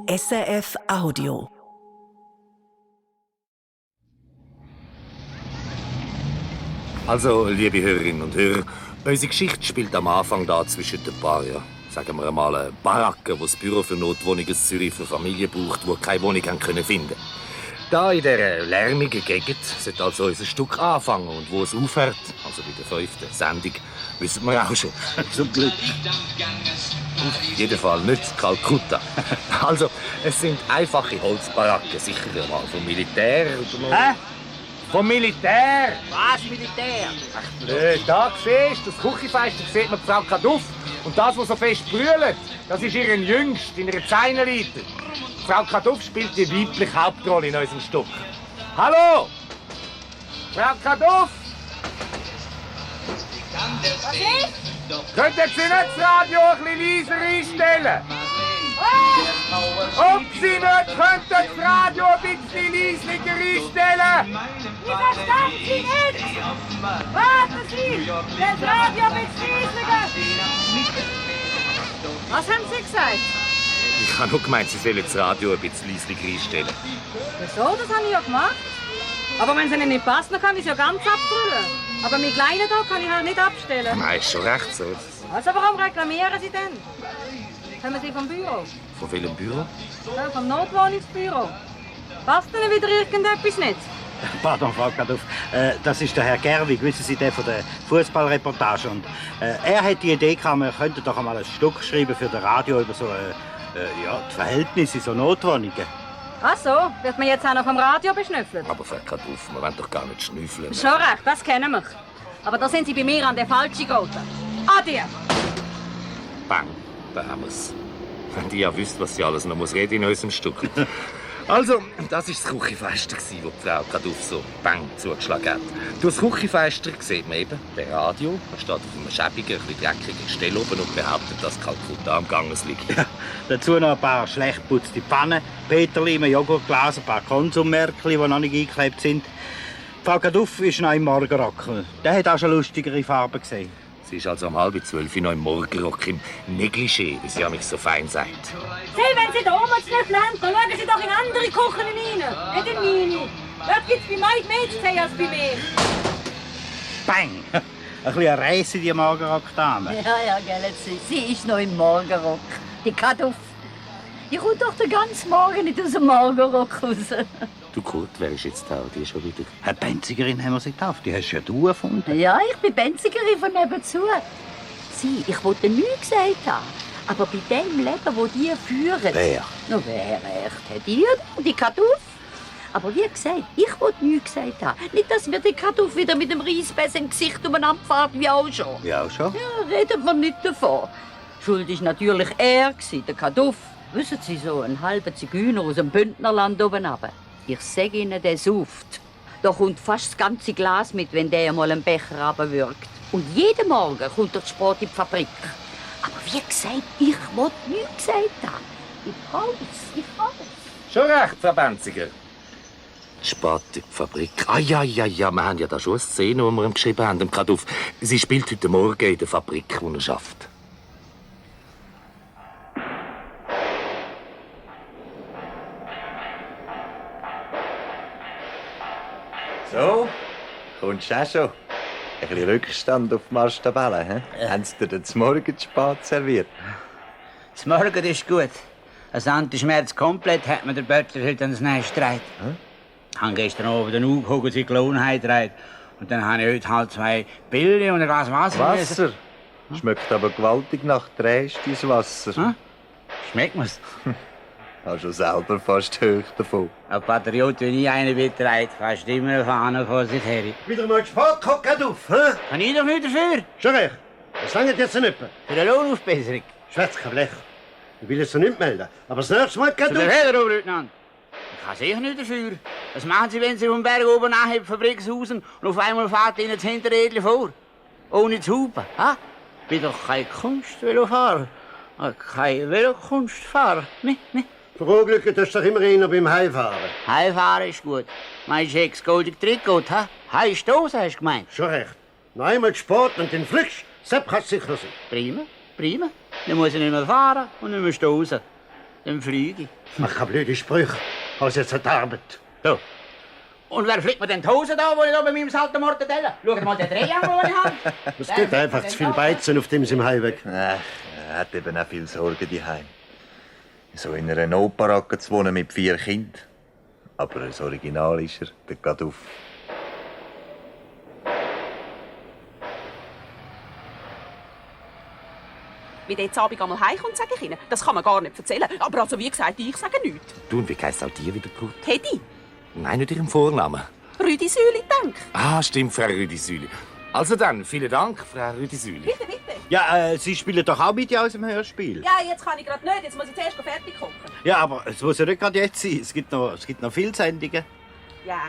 SRF Audio. Also, liebe Hörerinnen und Hörer, unsere Geschichte spielt am Anfang da zwischen den paar, sagen wir einmal, eine Baracke, wo das Büro für Notwohnungen in Zürich für Familien braucht, die keine Wohnung haben können finden. Da in dieser lärmigen Gegend sollte also unser Stück anfangen. Und wo es aufhört, also bei der 5. Sendung, wissen wir auch schon. Zum Glück. Auf jeden Fall nicht Kalkutta. Also, es sind einfache Holzbaracken, sicher mal vom Militär. Hä? Vom Militär! Was, Militär? Da siehst du, das Küchenfenster sieht man Frau Kaduff. Und das, was so fest brüllt, das ist ihr Jüngst, in ihrer Zeinerleiter. Frau Kaduff spielt die weibliche Hauptrolle in unserem Stück. Hallo! Frau Kaduff! Was ist? Könnten Sie nicht das Radio ein bisschen leiser einstellen? Ob Sie nicht könnten das Radio ein bisschen leiser einstellen? Ich verstehe Sie nicht! Warten Sie! Das Radio ein bisschen leiser! Was haben Sie gesagt? Ich habe nur gemeint, Sie sollen das Radio ein bisschen leiser einstellen. Wieso? Das habe ich ja gemacht. Aber wenn es Ihnen nicht passt, dann kann ich es ja ganz abbrüllen. Aber mit Kleinen da kann ich halt nicht abstellen. Nein, ist schon recht so. Also warum reklamieren Sie denn? Kommen Sie vom Büro? Von welchem Büro? Ja, vom Notwohnungsbüro. Passt Ihnen wieder irgendetwas nicht? Pardon, Frau Kaduff. Das ist der Herr Gerwig, wissen Sie, der von der Fußballreportage. Und er hat die Idee gehabt, wir könnten doch einmal ein Stück schreiben für das Radio über so die Verhältnisse in so Notwohnungen. Ach so, wird man jetzt auch noch vom Radio beschnüffelt? Aber Frau Kaduff, wir wollen doch gar nicht schnüffeln. Schon recht, das kennen wir. Aber da sind Sie bei mir an der falschen Gote. Adieu! Bang, da haben wir's. Wenn die ja wüsst, was sie alles noch muss reden in unserem Stück. Also, das war das Küchenfenster, das die Frau Kaduff so bang zugeschlagen hat. Durch das Küchenfenster sieht man eben den Radio. Er steht auf einem schäbigen, ein bisschen dreckigen Gestell oben und behauptet, dass Kalkutta am Ganges liegt. Ja, dazu noch ein paar schlecht geputzte Pfannen, Peterli, ein Joghurtglas, ein paar Konsummärkchen, die noch nicht eingeklebt sind. Frau Kaduff ist noch im Morgenrock. Der hat auch schon lustigere Farben gesehen. Sie ist also um 11:30 noch im Morgenrock, im Negligé, wie sie mich so fein sagt. Sie, wenn Sie da oben zu nicht lernen, dann schauen Sie doch in andere Küchen rein. Nicht in meine. Dort gibt es bei mir mehr zu sehen als bei mir. Bang! Ein bisschen eine Reise, die Morgenrock-Dame. Ja, gell, sie ist noch im Morgenrock. Die Kaduff. Die kommt doch den ganzen Morgen nicht aus dem Morgenrock raus. Du Kurt, wer ist jetzt da? Die ist schon wieder... Eine Benzigerin haben wir sie getauft. Die hast ja du erfunden. Ja, ich bin Benzigerin von nebenzu. Sie, ich wollte nichts gesagt haben. Aber bei dem Leben, das die führen... Wer? No, wer echt? Die und die Kaduff. Aber wie gesagt, ich wollte nichts gesagt haben. Nicht, dass mir die Kaduff wieder mit dem Reisbesen im Gesicht umeinander fährt, wie auch schon. Ja, schon. Ja, redet man nicht davon. Schuld war natürlich er, der Kaduff. Wissen Sie, so ein halber Zigeuner aus dem Bündnerland oben runter. Ich sage Ihnen, der sauft. Da kommt fast das ganze Glas mit, wenn der mal einen Becher runterwürgt. Und jeden Morgen kommt er zu spät in die Fabrik. Aber wie gesagt, ich wollte nichts gesagt haben. Ich weiß. Schon recht, Frau Benziger. Spät in die Fabrik. Ja, wir haben ja da schon eine Szene, die wir ihm geschrieben haben, dem Kaduff. Sie spielt heute Morgen in der Fabrik, wo er arbeitet. So, kommst du auch schon? Ein bisschen Rückstand auf die Marschtabelle, hä? Haben sie dir das Morgen zu spät serviert? Das Morgen ist gut. Ein Antischmerz komplett hat mir der Böttler heute ans Nest getragen. Ich habe gestern Abend den Augen seine Gewohnheit getragen. Und dann habe ich heute halt 2 Pillen und ein Glas Wasser. Wasser? Schmeckt aber gewaltig nach Träsch, dein Wasser. Hm? Schmeckt mir's? Ich habe schon selber fast hoch davon. Ein Patriot, wenn ich einen betreibt, kannst du immer eine Fahne vor sich her. Wieder mal Sport, Kaduff, hä? Kann ich doch nicht dafür. Schon recht. Das langt jetzt nicht mehr. Für eine Lohnaufbesserung. Schwätzkeblech. Ich will es so nicht melden. Aber das nächste Mal, Zu Kaduff. der Federoberleutnant. Ich kann sicher nicht dafür. Was machen Sie, wenn Sie vom Berg oben nachher in die Fabrik sausen und auf einmal fährt Ihnen das Hinterrädchen vor? Ohne zu hupen, ha? Ich bin doch kein Kunstvelofahrer. Kein Velokunstfahrer. Ne? Verunglücken tust du doch immer einer beim Heimfahren. Heimfahren ist gut. Meinst du, das goldige Trikot, ha? Heimstoßen, hast du gemeint? Schon recht. Noch einmal Sport und dann fliegst. Sepp kann es sicher sein. Prima. Dann muss ich nicht mehr fahren und nicht mehr stoßen. dann fliege ich. Mach keine blöde Sprüche. Hast jetzt an die Arbeit. So. Und wer fliegt mir denn die Hose da, wo ich da bei meinem Salto Mortadella? Schaut mal den Drehangel, den ich habe. Es gibt einfach zu viel Beizen auf dem Heimweg. Ach, er hat eben auch viel Sorgen daheim. So in einer Notbaracke zu wohnen mit 4 Kindern. Aber das Original ist er, der Gaduff. Wie der jetzt Abend einmal heimkommt, sage ich Ihnen. Das kann man gar nicht erzählen. Aber also, wie gesagt, ich sage nichts. Du, und wie heisst auch dir wieder gut? Teddy, Nein, nicht ihrem Vornamen. Rüdi Süli, denk. Ah, stimmt, Frau Rüdisüli. Also dann, vielen Dank, Frau Rüdisüli. Bitte, bitte. Ja, Sie spielen doch auch mit aus dem Hörspiel. Ja, jetzt kann ich gerade nicht. Jetzt muss ich zuerst fertig kochen. Ja, aber es muss ja nicht gerade jetzt sein. Es gibt noch viele Sendungen. Ja,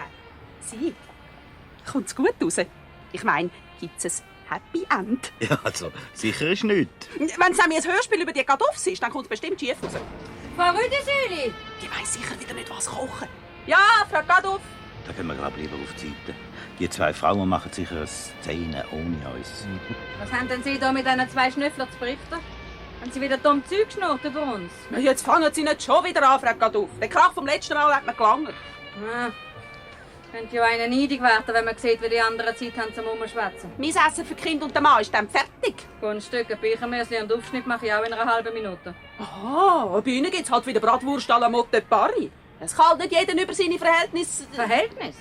Sie. Kommt's gut raus? Ich meine, gibt's ein Happy End? Ja, also sicher ist nichts. Wenn es nämlich ein Hörspiel über die Gadoffs ist, dann kommt es bestimmt schief raus. Frau Rüdisüli! Die weiss sicher wieder nicht, was kochen. Ja, Frau Gadoff. Da gehen wir glaub, lieber auf die Seite. Die 2 Frauen machen sicher eine Szene ohne uns. Was haben denn Sie da mit diesen 2 Schnüfflern zu berichten? Haben Sie wieder dumm Zeug geschnurrt über uns? Na, jetzt fangen Sie nicht schon wieder an, Frau Gadoff. Der Krach vom letzten Mal hat mir gelangt. Ah, könnte ja einer neidig werden, wenn man sieht, wie die anderen Zeit haben zum Umschwätzen. Mein Essen für die Kinder und den Mann ist dann fertig. Grundstücke, Büchermüsli und Aufschnitt mache ich auch in einer halben Minute. Aha, bei Ihnen gibt's halt wieder Bratwurst à la Motte Paris. Es kann halt nicht jeder über seine Verhältnisse... Verhältnis?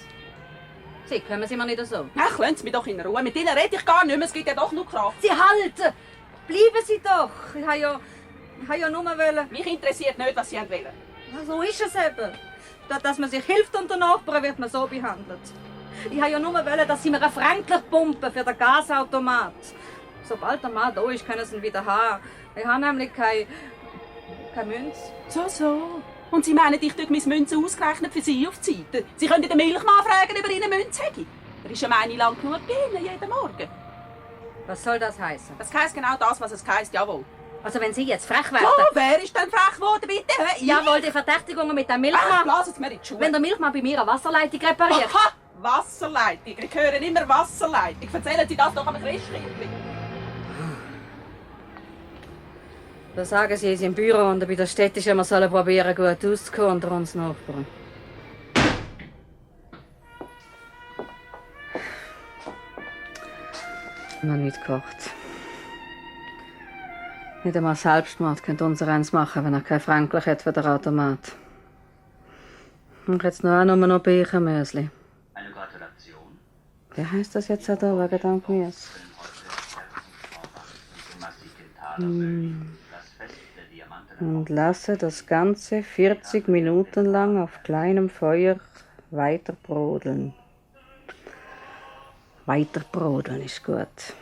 Sie kommen Sie mir nicht so. Ach, lassen Sie mich doch in Ruhe. Mit Ihnen rede ich gar nicht mehr. Es gibt ja doch nur Kraft. Sie halten! Bleiben Sie doch! Ich habe ja nur wollen... Mich interessiert nicht, was Sie wollen. Ja, so ist es eben. Statt dass man sich hilft unter Nachbarn, wird man so behandelt. Ich habe ja nur wollen, dass Sie mir einen Franken pumpen für den Gasautomat. Sobald der Mann da ist, können Sie ihn wieder haben. Ich habe nämlich keine Münze. So. Und Sie meinen, ich tue meine Münze ausgerechnet für Sie auf die Seite? Sie können den Milchmann fragen, ob er Ihnen Münze hätte. Er ist ja meine lang genug bei Ihnen, jeden Morgen. Was soll das heißen? Das heisst genau das, was es heisst, jawohl. Also wenn Sie jetzt frech werden... Oh, wer ist denn frech geworden, bitte? Jawohl, die Verdächtigungen mit dem Milchmann. Blasen Sie mir in die Schuhe. Wenn der Milchmann bei mir eine Wasserleitung repariert. Aha, Wasserleitung. Ich höre immer Wasserleitung. Erzählen Sie das doch am Christkindli. Da sagen Sie es im Büro und bei der Städtischen, wir sollen probieren, gut auszukommen unter uns Nachbarn. Noch nicht gekocht. Nicht einmal Selbstmord könnte unser eins machen, wenn er kein Franklich hat für den Automat. Und jetzt nur noch Büchermüsli. Eine Gratulation. Wie heisst das jetzt da wegen dem Gemüse? Und lasse das Ganze 40 Minuten lang auf kleinem Feuer weiter brodeln. Weiter brodeln ist gut.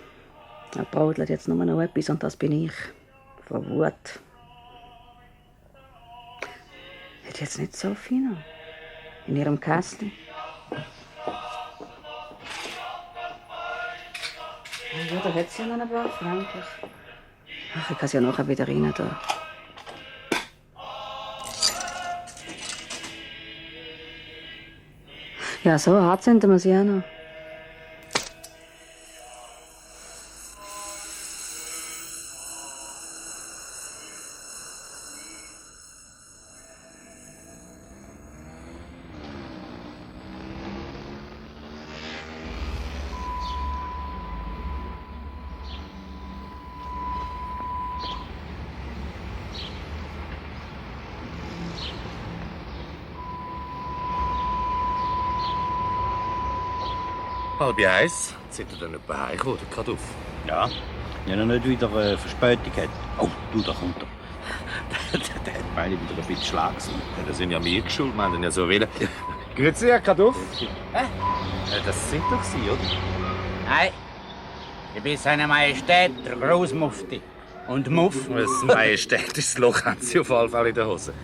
Er brodelt jetzt nur noch etwas und das bin ich. Vor Wut. Hat jetzt nicht so viel noch. In ihrem Kästchen. Ja, da hat sie ja noch ein paar Franken. Ach, ich kann sie ja nachher wieder rein tun. Ja, so anzünden wir sie auch noch. Halb 1. Sind ihr dann etwa heimgekommen, der Kaduff? Ja, wenn er nicht wieder Verspätung hat. Oh, du, da kommt er. Der hat beide wieder ein bisschen Schlagsinn. Ja, das sind ja wir geschuld, wir haben ja so wählen. Grüezi, Herr Kaduff. Das sind doch Sie, oder? Nein, ich bin seine Majestät, der Großmufti. Und Muff. Ein majestätisches Loch haben Sie auf alle Fälle in der Hose.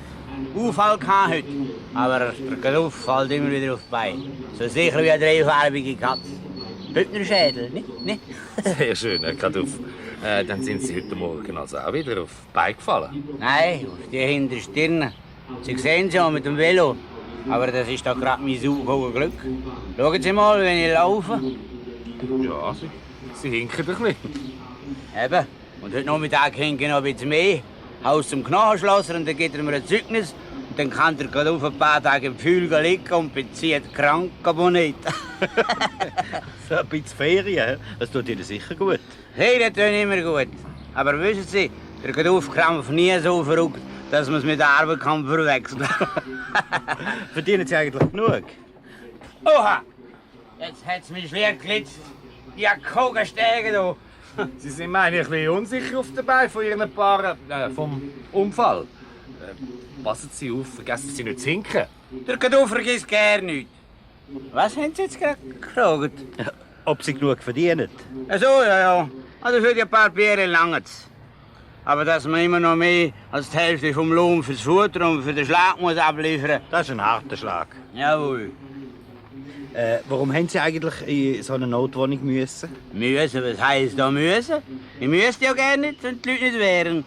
Unfall kann heute, aber der Gaduff fällt immer wieder auf die Beine. So sicher wie eine dreifarbige Katze. Hübner Schädel, nicht? Sehr schön, Herr Kaduff. Dann sind Sie heute Morgen also auch wieder auf die Beine gefallen? Nein, auf die hintere Stirn. Sie sehen schon mit dem Velo. Aber das ist doch gerade mein sauhohes Glück. Schauen Sie mal, wenn ich laufe. Ja, Sie hinken doch nicht. Eben. Und heute Nachmittag hinken noch ein bisschen mehr. Haus zum Knochenschlosser und dann gibt er mir ein Zeugnis. Und dann kann er gerade auf ein paar Tage im Gefühl liegen und bezieht Krankenabonnent. So ein bisschen Ferien, das tut Ihnen sicher gut. Ferien tun immer gut. Aber wissen Sie, der geht auf Krampf nie so verrückt, dass man es mit der Arbeit kann verwechseln kann. Verdienen Sie eigentlich genug? Oha! Jetzt hat's mich schwer geklitzt. Ja, Kogenstege da. Sie sind meine ein bisschen unsicher auf der Beine von Ihren Paaren vom Unfall. Passen Sie auf, vergessen Sie nicht zu hinken. Der Kartoffel vergisst gar nichts. Was haben Sie jetzt gerade gefragt? Ob Sie genug verdienen? Ach so, ja. Also für die paar Biere langt's. Aber dass man immer noch mehr als die Hälfte vom Lohn fürs Futter und für den Schlag muss abliefern. Das ist ein harter Schlag. Jawohl. Warum haben Sie eigentlich in so eine Notwohnung müssen? Müssen, was heisst da müssen? Ich müsste ja gerne nicht, wenn die Leute nicht wären.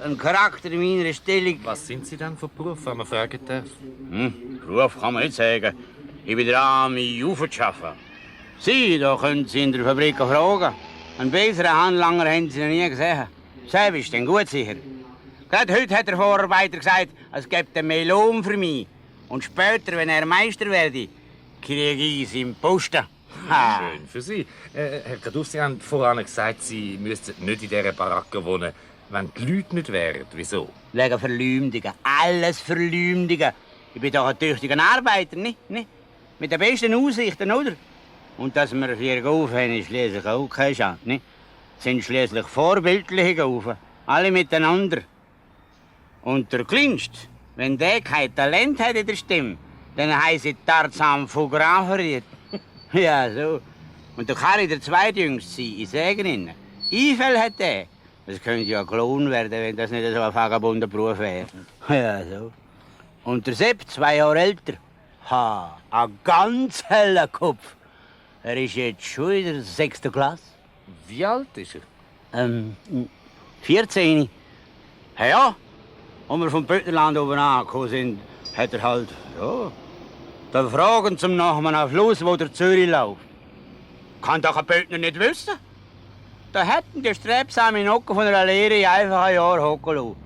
Ein Charakter in meiner Stellung. Was sind Sie denn für Beruf, wenn man fragen darf? Beruf kann man nicht sagen. Ich bin dran, mich aufzuschaffen. Sie, da können Sie in der Fabrik fragen. Einen besseren Handlanger haben Sie noch nie gesehen. Selbst ist denn gut sicher. Gerade heute hat der Vorarbeiter gesagt, es gibt mehr Lohn für mich. Und später, wenn er Meister werde, kriege ich seinen Posten. Ha. Schön für Sie. Herr Kaduff, Sie haben vorhin gesagt, Sie müssten nicht in dieser Baracke wohnen, wenn die Leute nicht wären. Wieso? Wegen Verleumdungen. Alles Verleumdungen. Ich bin doch ein tüchtiger Arbeiter, nicht? Mit den besten Aussichten, oder? Und dass wir hier Gaufen haben, ist schließlich auch keine Schande, nicht? Sind schließlich vorbildliche Gaufen. Alle miteinander. Und der Kleinste, wenn der kein Talent hat in der Stimme, dann heisst er Tarzan von Graferiet. Ja, so. Und der Karri, der Zweitjüngste, sein, ich sage Ihnen, Einfälle hat der. Das könnte ja Klon werden, wenn das nicht so ein vagabonder Beruf wäre. Ja, so. Und der Sepp, 2 Jahre älter. Ha, ein ganz heller Kopf. Er ist jetzt schon in der 6. Klasse. Wie alt ist er? 14. Ja. Als wir vom Bündnerland oben angekommen sind, hat er halt, ja, da fragen zum Nachmann auf Fluss, wo der Zürich läuft. Kann doch ein Bündner nicht wissen. Da hätten die strebsamen Nocken von einer Lehre einfach ein Jahr hocken lassen.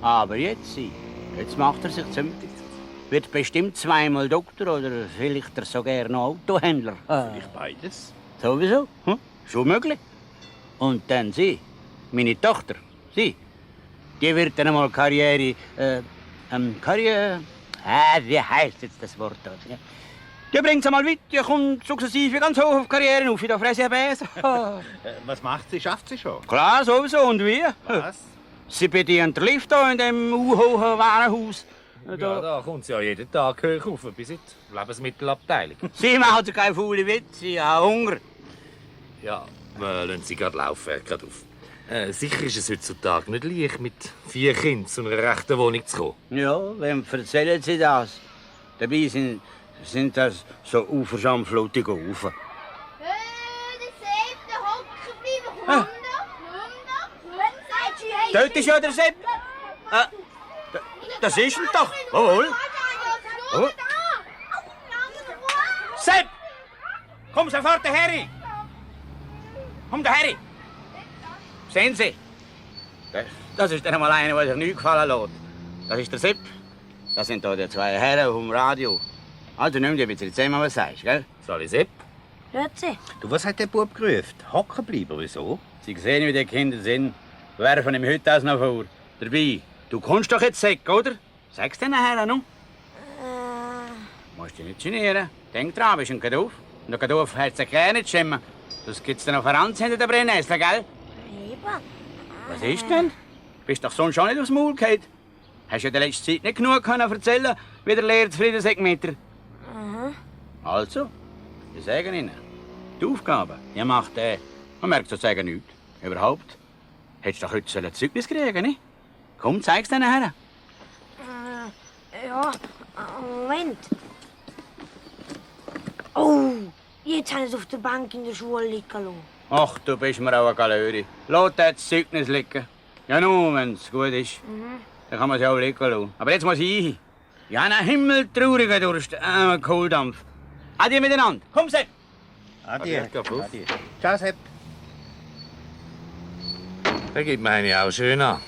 Aber jetzt macht er sich zünftig. Wird bestimmt 2-mal Doktor oder vielleicht sogar noch Autohändler. Vielleicht beides. Sowieso, schon möglich. Und dann sie, meine Tochter, sie, die wird dann einmal Karriere, wie heißt jetzt das Wort dort? Ja? Die bringt sie mal weit, die kommt sukzessive ganz hoch auf Karriere auf, da fresse ich Bäse. Was macht sie? Schafft sie schon? Klar, sowieso, und wie? Was? Sie bedient den Lift hier in dem hohen Warenhaus. Ja, da kommt sie ja jeden Tag hoch rauf, bis in die Lebensmittelabteilung. Sie macht sich keine faule Witze, sie hat Hunger. Ja, lassen Sie gerade laufen, Herr Kaduff. Sicher ist es heutzutage nicht leicht, mit 4 Kindern zu einer rechten Wohnung zu kommen. Ja, wem erzählen Sie das? Dabei sind das so ufersamflotte Gaufen. Der Sepp, der hocken bleiben. Dort ist ja der Sepp. Das ist ihn doch. Jawohl. Oh. Sepp! Komm sofort daher! Komm daher! Sehen Sie? Das ist dann einmal einer, der sich nichts gefallen lässt. Das ist der Sepp. Das sind hier die 2 Herren vom Radio. Also nimm dir ein bisschen zusammen, was du sagst, gell? Sali Sepp? Grüezi. Du, was hat der Bub gerufen? Hocken bleiben, wieso? Sie sehen, wie die Kinder sind. Werfen ihm heute das noch vor. Dabei, du kannst doch jetzt sagen, oder? Sag's den nachher noch. Musst dich nicht genieren. Denk dran, bist ein Kaduff. Und der Kaduff hat sich gerne nicht schämen. Das gibt's dann auf Franz hinter der Brennnessel, gell? Eben. Was ist denn? Bist doch sonst schon nicht aufs Maul gefallen. Hast ja in der letzten Zeit nicht genug können erzählen, wie der Lehrer zufrieden sagt mit dir. Also, ich sage Ihnen, die Aufgabe, die macht man merkt sozusagen nichts. Überhaupt. Hättest du doch heute ein Zeugnis kriegen, nicht? Komm, zeig's denen her. Ja, Moment. Oh, jetzt haben sie es auf der Bank in der Schule liegen lassen. Ach, du bist mir auch eine Galöri. Lass das Zeugnis liegen. Ja, nun, wenn's gut ist. Dann kann man es ja auch liegen lassen. Aber jetzt muss ich hin. Ja, einen himmeltraurigen Durst. Kohldampf. Adi miteinander. Komm, Sepp. Adi. Adi. Adi. Ciao, Sepp. Der gibt meine auch schön an.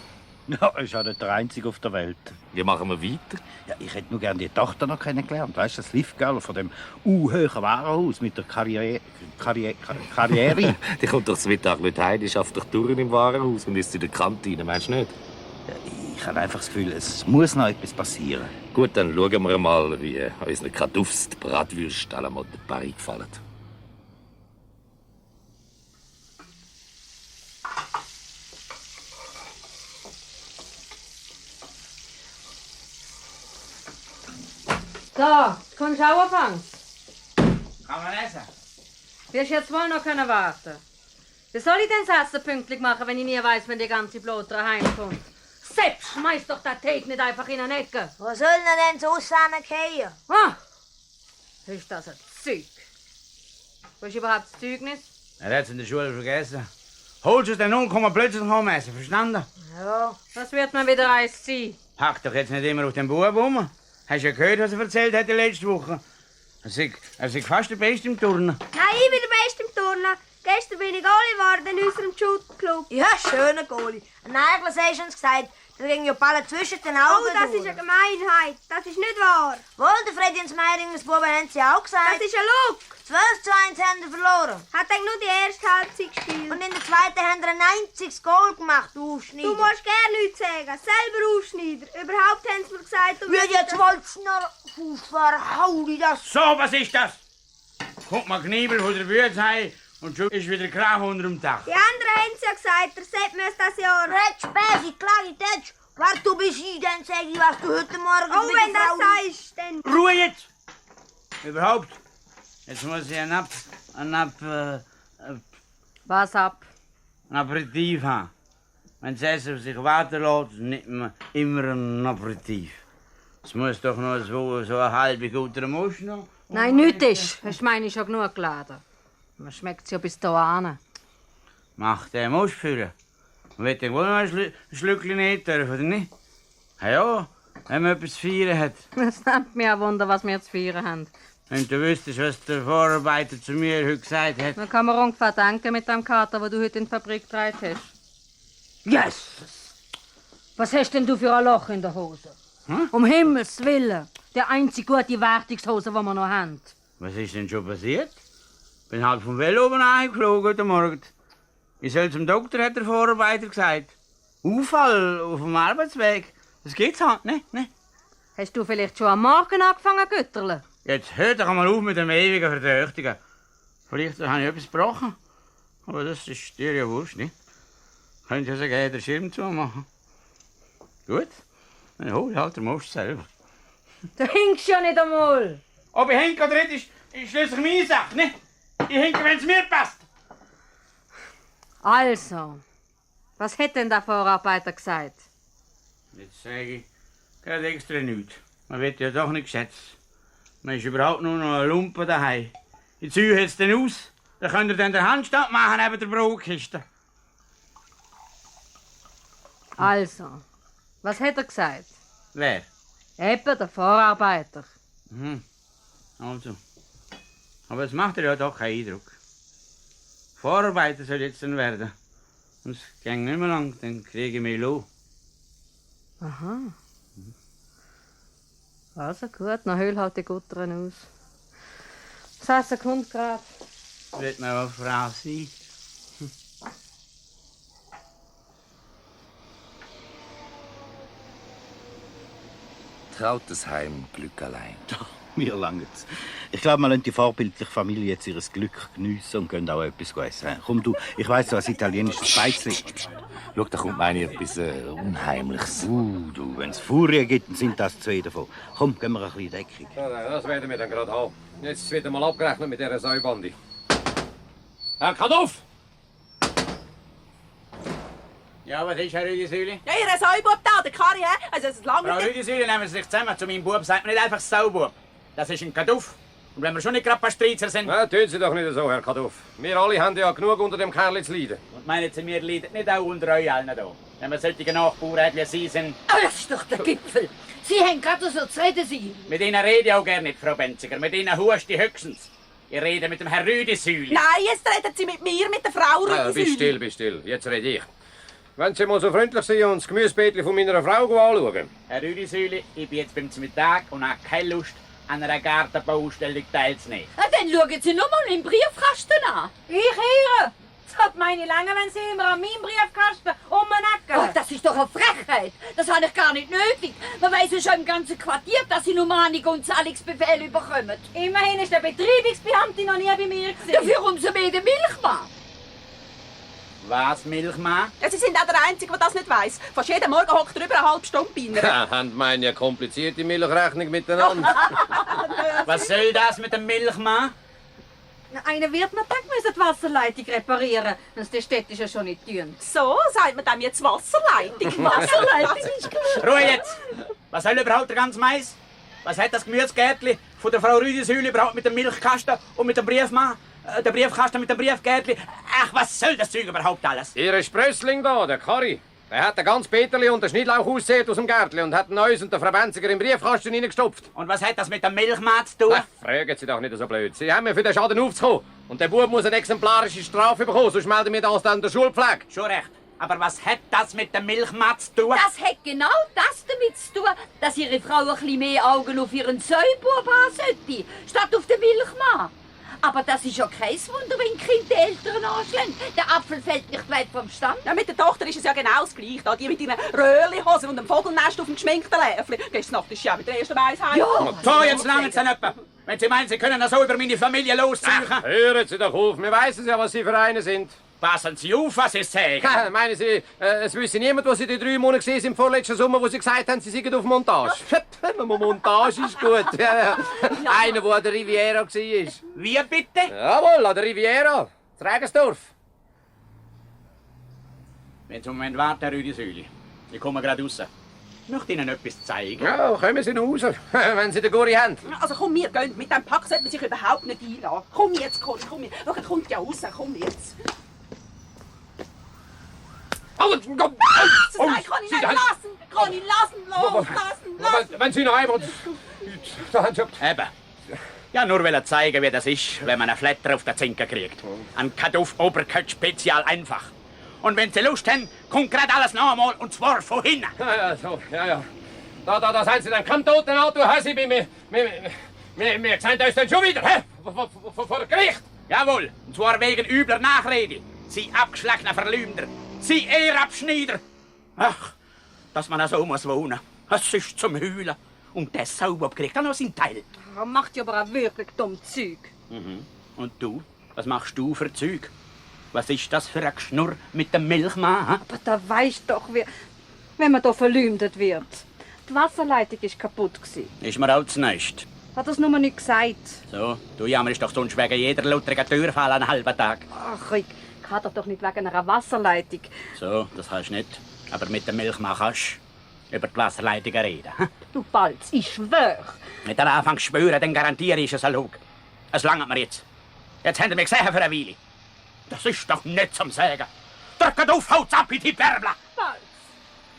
Ja, er ist auch nicht der Einzige auf der Welt. Wie machen wir weiter? Ja, ich hätte nur gerne die Tochter noch kennengelernt. Weißt du, das Liftgirl von dem hohen Warenhaus mit der Karriere. Die kommt doch zum Mittag nicht heim, die schafft doch Touren im Warenhaus und ist in der Kantine, meinst du nicht? Ja, ich habe einfach das Gefühl, es muss noch etwas passieren. Gut, dann schauen wir mal, wie unseren Kartuffs die Bratwürste à la Mode Paris gefallen. So, kannst du auch anfangen? Kann man essen? Wirst jetzt wohl noch können warten. Wie soll ich denn das Essen pünktlich machen, wenn ich nie weiss, wenn die ganze Blotre heimkommt? Selbst schmeiß doch den Teig nicht einfach in eine Ecke. Wo soll er denn so zusammengehen? Ah, ist das ein Zeug? Wo ist überhaupt das Zeugnis? Er hat es in der Schule vergessen. Holst du es dann um, kann man plötzlich noch essen, verstanden? Ja. Was wird mir wieder eins sein? Pack doch jetzt nicht immer auf den Bub rum. Hast du ja gehört, was er erzählt hat letzte Woche? Er sei fast der Beste im Turnen. Nein, ich bin der Beste im Turnen. Gestern bin ich Goalie geworden in unserem Shootclub. Ja, schöner Goalie. Ein Eigler hast du uns gesagt. Da ging ja Ballen zwischen den Augen. Oh, das ist eine Gemeinheit. Das ist nicht wahr. Wohl, der Freddy und das Meiringens Buben haben sie auch gesagt. Das ist ein Lug. 12:1 haben sie verloren. Hat er nur die erste Halbzeit gespielt. Und in der zweiten haben sie ein einziges Goal gemacht, du Aufschneider. Du musst gerne nichts sagen. Selber Aufschneider. Überhaupt haben sie mir gesagt, du würdest jetzt mal schneller Fußfahren, hau die das. So, was ist das? Kommt mal Kniebel von der Bühne und schon ist wieder Krach unter dem Dach. Die anderen haben es ja gesagt, der Sepp muss das Jahr. Red Späsi, Klaritätsch. Wer du bist, dann sag ich, was du heute Morgen oh, wenn das sagst, dann... Ruhe jetzt! Überhaupt. Jetzt muss ich Was ab? ein Aperitif haben. Wenn das Essen auf sich warten lässt, nimmt man immer ein Aperitif. Es muss doch noch so eine halbe gute Musch noch. Nein, nichts ist. Hast du meine schon genug geladen. Man schmeckt es ja bis hierhin. Mach den Musch führen. Man wird ja wohl noch ein Schlückchen nicht dürfen, oder nicht? Ja, wenn man etwas zu feiern hat. Es nimmt mich ein Wunder, was wir zu feiern haben. Wenn du wüsstest, was der Vorarbeiter zu mir heute gesagt hat. Man kann mir ungefähr denken mit dem Kater, den du heute in die Fabrik getragen hast. Yes! Was hast denn du für ein Loch in der Hose? Hm? Um Himmels Willen! Die einzige gute Wertungshose, die wir noch haben. Was ist denn schon passiert? Bin halt vom Velo oben eingeflogen heute Morgen. Ich soll zum Doktor, hat der Vorarbeiter gesagt. Unfall auf dem Arbeitsweg. Das geht's halt nicht, ne? Hast du vielleicht schon am Morgen angefangen zu gütterlen? Jetzt hör doch mal auf mit dem ewigen Verdächtigen. Vielleicht habe ich etwas gebrochen. Aber das ist dir ja wurscht, nicht? Könnt ihr sogar den Schirm zumachen. Gut, dann hol ich halt den Most selber. Du hinkst ja nicht einmal. Ob ich hinke oder nicht, ist schließlich meine Sache, ne? Ich hinke, wenn es mir passt. Also, was hat denn der Vorarbeiter gesagt? Jetzt sage ich gerade extra nichts. Man wird ja doch nicht geschätzt. Man ist überhaupt nur noch ein Lumpen daheim. Ich ziehe jetzt den aus. Dann könnt ihr dann den Handstand machen neben der Brotkiste. Also, was hat er gesagt? Wer? Eben der Vorarbeiter. Also. Aber es macht ja doch keinen Eindruck. Vorarbeiter soll jetzt dann werden. Und es geht nicht mehr lang, dann kriege ich mich los. Aha. Also gut, dann hol halt die Guttern aus. 6 Sekunden gerade. Wird noch eine Frau sein. Trautes Heim, Glück allein. Mir langt's. Ich glaube, man lässt die vorbildliche Familie jetzt ihr Glück geniessen und gehen auch etwas essen. Komm du, ich weiss so ein italienisches Speizli. Schau, da kommt meine etwas Unheimliches. Du, wenn es Furien gibt, dann sind das 2 davon. Komm, gehen wir ein bisschen Deckung. Ja, das werden wir dann gerade haben. Jetzt ist wieder mal abgerechnet mit dieser Säubande. Herr Kaduff! Ja, was ist, Herr Rüdisüli? Ja, ihr Säubub da, der Karri, hä? Also, es ist lange Frau nicht... Rüdisüli, nehmen Sie sich zusammen. Zu meinem Bub sagt man nicht einfach Saubub. Das ist ein Kaduff. Und wenn wir schon nicht gerade Pastrizer sind... Na, tun Sie doch nicht so, Herr Kaduff. Wir alle haben ja genug unter dem Kerl zu leiden. Und meinen Sie, wir leiden nicht auch unter euch allen hier? Wenn wir solche Nachbarn hat wie Sie sind... Das ist doch der Gipfel. Sie haben gerade so zu reden, Sie. Mit Ihnen rede ich auch gerne nicht, Frau Benziger. Mit Ihnen huste ich höchstens. Ich rede mit dem Herrn Rüdisüli. Nein, jetzt reden Sie mit mir, mit der Frau Ah, Rüdisüli. bist still. Jetzt rede ich. wenn Sie mal so freundlich sind und das Gemüsebeetchen von meiner Frau anschauen. Herr Rüdisäule, ich bin jetzt beim Mittag und habe keine Lust, an einer Gartenbauausstellung teilzunehmen. Dann schauen Sie nur mal im Briefkasten an. Ich höre. Das hat meine lange, wenn Sie immer an meinem Briefkasten rumnacken. Das ist doch eine Frechheit. Das habe ich gar nicht nötig. Man weiss ja schon im ganzen Quartier, dass Sie nur Mahnung und Zahlungsbefehl bekommen. Immerhin ist der Betreibungsbeamte noch nie bei mir gewesen. Dafür umso mehr der Milchmann. Was, Milchmann? Ja, Sie sind auch der Einzige, der das nicht weiss. Fast jeden Morgen hockt er über eine halbe Stunde bei Ihnen. Ja, haben meine ja komplizierte Milchrechnung miteinander. Was soll das mit dem Milchmann? Einer wird noch Tag müssen die Wasserleitung reparieren, wenn es die Städte schon nicht tun. So, sagt man dem jetzt Wasserleitung. Wasserleitung ist gut. Ruhe jetzt! Was soll überhaupt der ganze Mais? Was hat das Gemüsegärtli von der Frau Rüdisäule überhaupt mit dem Milchkasten und mit dem Briefmann? Der Briefkasten mit dem Briefgärtli? Ach, was soll das Zeug überhaupt alles? Ihr Sprössling da, der Karri, der hat ein ganz Peterli und den Schnittlauch ausgesät aus dem Gärtli und hat den Neues und den Frau Benziger im Briefkasten reingestopft. Und was hat das mit dem Milchmann zu tun? Ach, fragen Sie doch nicht so blöd. Sie haben mir für den Schaden aufzukommen. Und der Bub muss eine exemplarische Strafe bekommen, sonst melden wir das dann der Schulpflege. Schon recht. Aber was hat das mit dem Milchmann zu tun? Das hat genau das damit zu tun, dass Ihre Frau ein bisschen mehr Augen auf ihren Säubub haben sollte, statt auf den Milchmann. Aber das ist ja kein Wunder, wenn Kinder die Eltern anschlagen. Der Apfel fällt nicht weit vom Stamm. Ja, mit der Tochter ist es ja genau das Gleiche. Da, die mit ihren Röhrlihosen und dem Vogelnest auf dem geschminkten Läfli. Gestern Nacht ist sie auch mit der ersten Weisheit. Ja. So, jetzt langen Sie nicht. Wenn Sie meinen, Sie können das so über meine Familie losziehen. Hören Sie doch auf, wir wissen ja, was Sie für eine sind. Passen Sie auf, was Sie sagen. Meinen Sie, es wüsste niemand, was Sie die 3 Monate gesehen sind im vorletzten Sommer, wo Sie gesagt haben, Sie seien auf Montage? Montage ist gut. Ja. Einer, der an der Riviera war. Wie bitte? Jawohl, an der Riviera. Das Regensdorf. Wenn Sie einen Moment warten, Herr Rüdisäule. Ich komme gerade raus. Ich möchte Ihnen etwas zeigen. Ja, kommen Sie noch raus, wenn Sie den Guri haben. Also komm, wir gehen. Mit dem Pack sollte man sich überhaupt nicht einlassen. Komm jetzt, Conny, komm. Schau, er kommt ja raus. Komm jetzt. Nein, Conny, nein, lassen! Conny, lassen, los, lassen! Wenn Sie noch einmal... Da haben Sie... Eben. Ja, nur will er zeigen, wie das ist, wenn man einen Flatter auf der Zinke kriegt. Ein Kaduff Oberkött Spezial einfach. Und wenn Sie Lust haben, kommt gerade alles noch einmal, und zwar von hinten. Ja, so, ja. Da sind Sie dann kein Totenauto, Herr Sie, wir sehen uns dann schon wieder, hä? Vor Gericht. Jawohl, und zwar wegen übler Nachrede. Sie abgeschlagener Verleumder. Sie Ehrabschneider! Ach, dass man so muss wohnen. Es ist zum Heulen. Und der Sauber kriegt auch noch seinen Teil. Er macht ja aber auch wirklich dumm Zeug. Und du? Was machst du für Zeug? Was ist das für ein Geschnurr mit dem Milchmann? Ha? Aber da weisst doch, wenn man da verleumdet wird. Die Wasserleitung ist kaputt gewesen. Ist mir auch zu nicht. Hat das nur nicht gesagt. So, du jammerst doch sonst wegen jeder lautrigen Türfall einen halben Tag. Ach, ich kann doch nicht wegen einer Wasserleitung. So, das kannst du nicht. Aber mit dem Milchmann kannst du über die Wasserleitung reden. Ha? Du Balz, ich schwör. Wenn du anfängst zu schwören, dann garantiere ich es ein Lug. Es langt mir jetzt. Jetzt habt ihr mich gesehen für eine Weile. Das ist doch nicht zum Sagen. Drückt auf, haut's ab in die Bärbla!